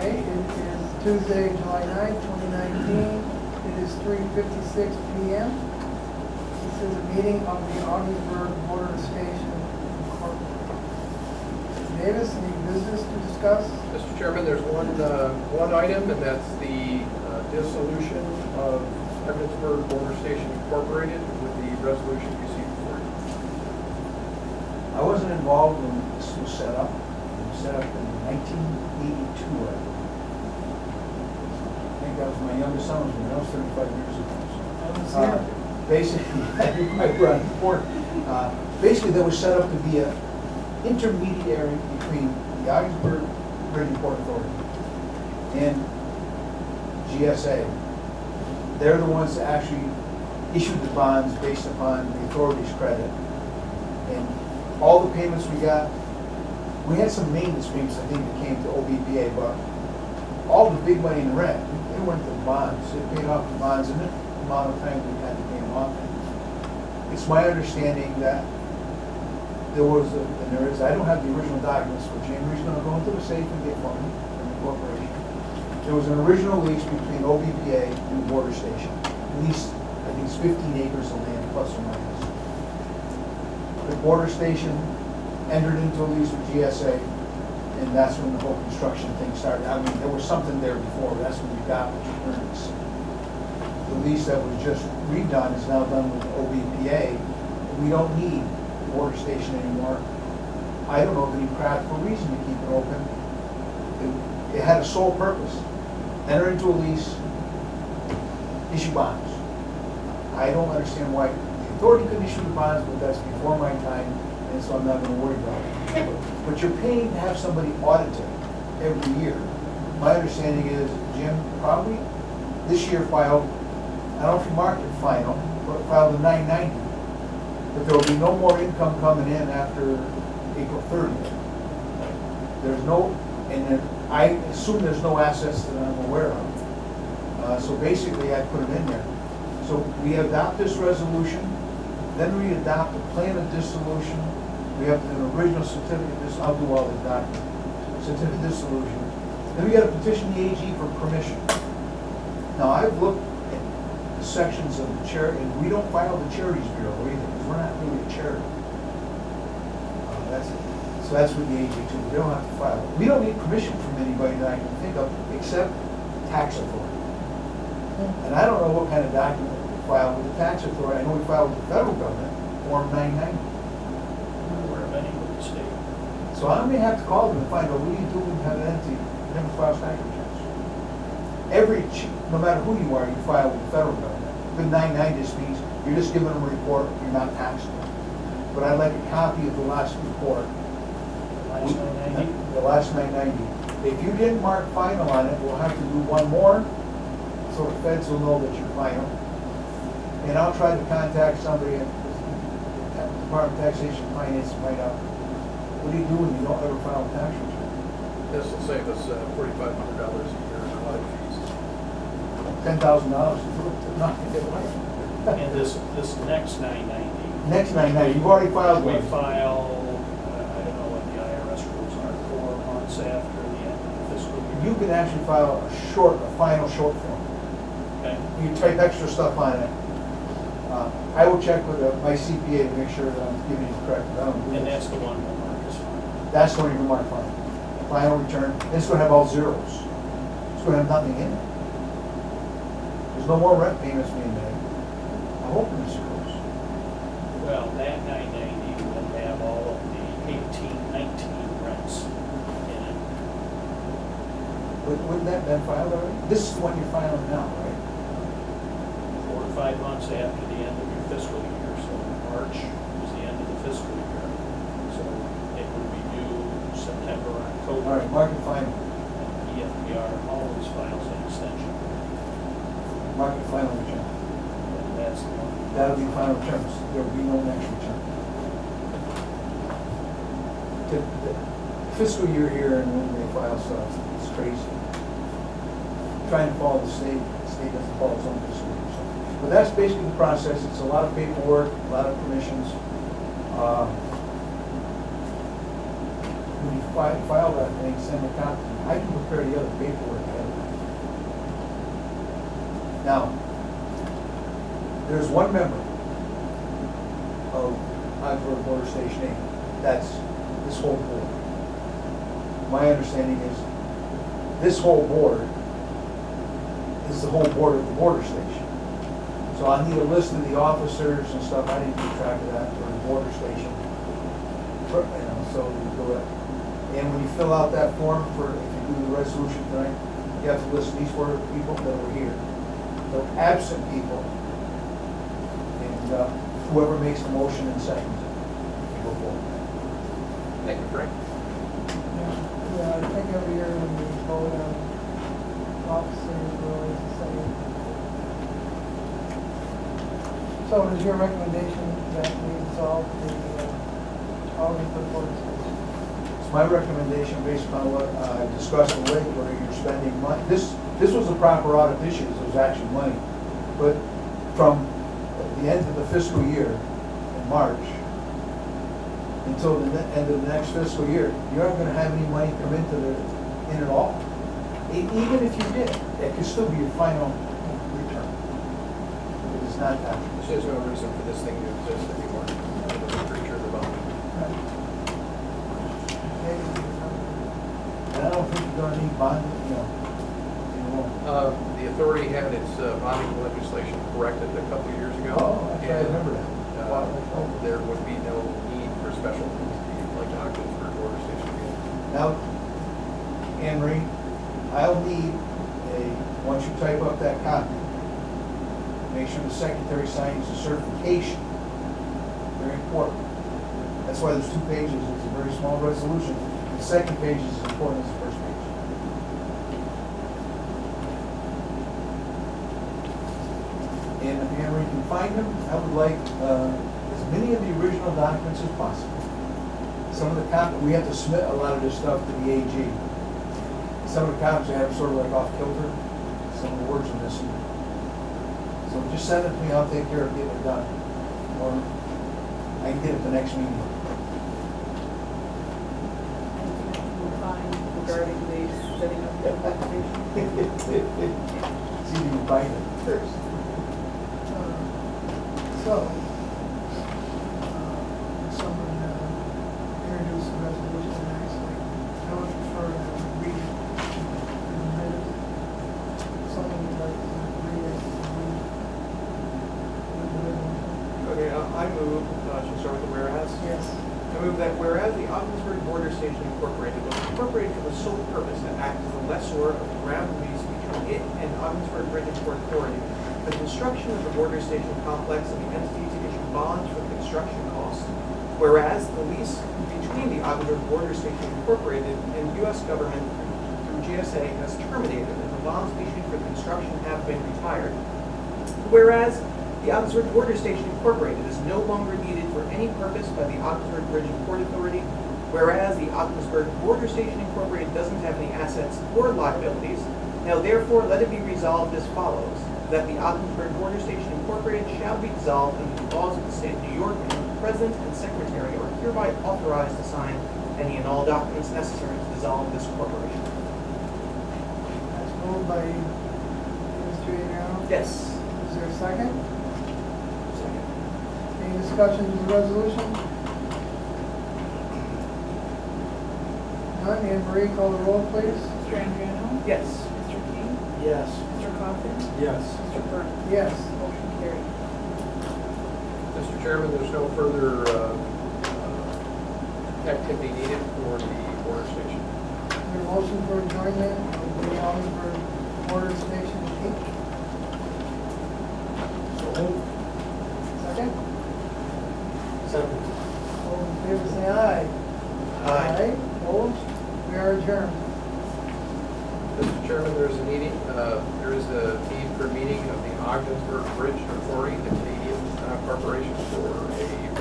Okay, it is Tuesday, July 9th, 2019. It is 3:56 p.m. This is a meeting of the Augsburg Border Station Incorporated. Mr. Davis, any business to discuss? Mr. Chairman, there's one item, and that's the dissolution of Evansburg Border Station Incorporated with the resolution you see before you. I wasn't involved when this was set up. It was set up in 1982, I think that was my youngest son, that was 35 years ago. I was here. Basically, I brought it forward. Basically, that was set up to be an intermediary between the Augsburg Bridge and Port Authority and GSA. They're the ones that actually issued the bonds based upon the authority's credit. And all the payments we got, we had some maintenance payments, I think, that came to OBPA, but all the big money in the rent, they went to the bonds. They paid off the bonds in the amount of time we had to pay them off. It's my understanding that there was, and there is, I don't have the original documents, which Amber's gonna go into the safe and get from me, from the corporation. There was an original lease between OBPA and the border station. At least, I think it's 15 acres of land, plus or minus. The border station entered into a lease with GSA, and that's when the whole construction thing started. I mean, there was something there before, but that's when we got what you heard. The lease that was just redone is now done with OBPA. We don't need the border station anymore. I don't know of any practical reason to keep it open. It had a sole purpose: enter into a lease, issue bonds. I don't understand why the authority couldn't issue the bonds, but that's before my time, and so I'm not going to worry about it. But you're paying to have somebody audited every year. My understanding is Jim probably this year filed, I don't know if you marked it final, but filed a 990. But there will be no more income coming in after April 30th. There's no, and then I assume there's no assets that I'm aware of. So basically I put them in there. So we adopt this resolution, then we adopt a plan of dissolution. We have an original certificate, I'll do all the documents, certificate of dissolution. Then we got to petition the AG for permission. Now I've looked at the sections of the charity, and we don't file the Charities Bureau either, because we're not really a charity. So that's with the AG too. They don't have to file it. We don't need permission from anybody that I can think of, except tax authority. And I don't know what kind of document we filed with the tax authority. I know we filed with the federal government, Form 990. We're many with the state. So I may have to call them and find out, what do you do when you have an entity that never files tax returns? No matter who you are, you file with the federal government. The 990 just means you're just giving them a report, you're not taxing them. But I'd like a copy of the last report. Last 990? The last 990. If you didn't mark final on it, we'll have to do one more, so the feds will know that you're final. And I'll try to contact somebody at the Department of Taxation and Finance and find out, what do you do when you don't ever file a tax return? This will save us $4,500 a year in audit fees. $10,000 to do it, to not get away. And this next 990. Next 990, you've already filed We one. file, I don't know what the IRS rules are, 4 months after the end of the fiscal year. You can actually file a final short form. Okay. You type extra stuff on it. I will check with my CPA to make sure that I'm giving you the correct amount. And that's the one that Mark is filing. That's when you can mark final. Final return, it's gonna have all zeros. It's gonna have nothing in it. There's no more rent payments being made. I'm hoping it's zeros. Well, that 990 will have all of the 18-19 rents in it. Wouldn't that been filed already? This is the one you're filing now, right? 4 to 5 months after the end of your fiscal year, so March is the end of the fiscal year. So it would be due September, October. All right, mark it final. And EFPR always files an extension. Mark it final return. And that's the one. That'll be the final returns. There will be no next return. The fiscal year here and when they file stuff, it's crazy. Trying to follow the state doesn't follow its own fiscal year. So. But that's basically the process. It's a lot of paperwork, a lot of permissions. when you file that thing, send a copy, I can prepare the other paperwork ahead of time. Now, there's one member of Ogdenburg Border Station 8, that's this whole board. My understanding is, this whole board is the whole board of the border station. So I need a list of the officers and stuff, I didn't keep track of that for the border station. So you go ahead. And when you fill out that form for, if you do the resolution tonight, you have to list these 4 people that were here. The absent people, and whoever makes the motion and seconds it, you go forward. Thank you, Frank. Yeah, I think every year when we vote on officers, we're always the same. So is your recommendation that we dissolve the Ogdenburg Border Station? It's my recommendation based upon what I discussed with Lake, where you're spending money. This was a proper audit issue, so it was actually money. But from the end of the fiscal year in March until the end of the next fiscal year, you're not gonna have any money come in at all. Even if you did, it could still be your final return. It's not that. There's no reason for this thing to exist anymore. It's a creature of the bone. And I don't think you're gonna need bond, anymore. The authority had its bonding legislation corrected a couple of years ago. Oh, I remember that. There would be no need for special entities like Ogdenburg Border Station again. Now, Anne Marie, I'll need once you type up that copy, make sure the secretary signs the certification. Very important. That's why there's 2 pages. It's a very small resolution. The second page is as important as the first page. And if Anne Marie can find them, I would like as many of the original documents as possible. Some of the we have to submit a lot of this stuff to the AG. Some of the copies I have sort of like off kilter. Some of the words are missing. So just send it to me, I'll take care of getting it done. Or I can get it the next meeting. We'll find regarding the setting up the application. See if you can find it first. Someone introduced a resolution and actually, I would prefer to read it in a minute. Someone would like to read it. Okay, I move, should start with the whereas? Yes. I move that whereas the Ogdensburg Border Station Incorporated was incorporated for the sole purpose to act as the lessor of the ground lease between it and Ogdensburg Bridge and Port Authority, the construction of the border station complex and the entity to issue bonds for the construction costs. Whereas the lease between the Ogdensburg Border Station Incorporated and the U.S. government through GSA has terminated and the bonds issued for the construction have been retired. Whereas the Ogdensburg Border Station Incorporated is no longer needed for any purpose by the Ogdensburg Bridge and Port Authority. Whereas the Ogdensburg Border Station Incorporated doesn't have any assets or liabilities. Now therefore let it be resolved as follows. That the Ogdensburg Border Station Incorporated shall be dissolved under the laws of the state of New York, and the President and Secretary are hereby authorized to sign any and all documents necessary to dissolve this corporation. That's moved by Mr. Adriano. Yes. Is there a second? Second. Any discussion of the resolution? None. Anne Marie, call the roll, please. Mr. Andriano? Yes. Mr. King? Yes. Mr. Coffin? Yes. Mr. Burns? Yes. Motion carried. Mr. Chairman, there's no further activity needed for the border station. Your motion for adjournment of the Ogdensburg Border Station Inc. So moved. Second? Second. All in favor, say aye. Aye. Opposed? We are adjourned. Mr. Chairman, there is a need for a meeting of the Ogdensburg Bridge Authority, the Canadian corporation, for a board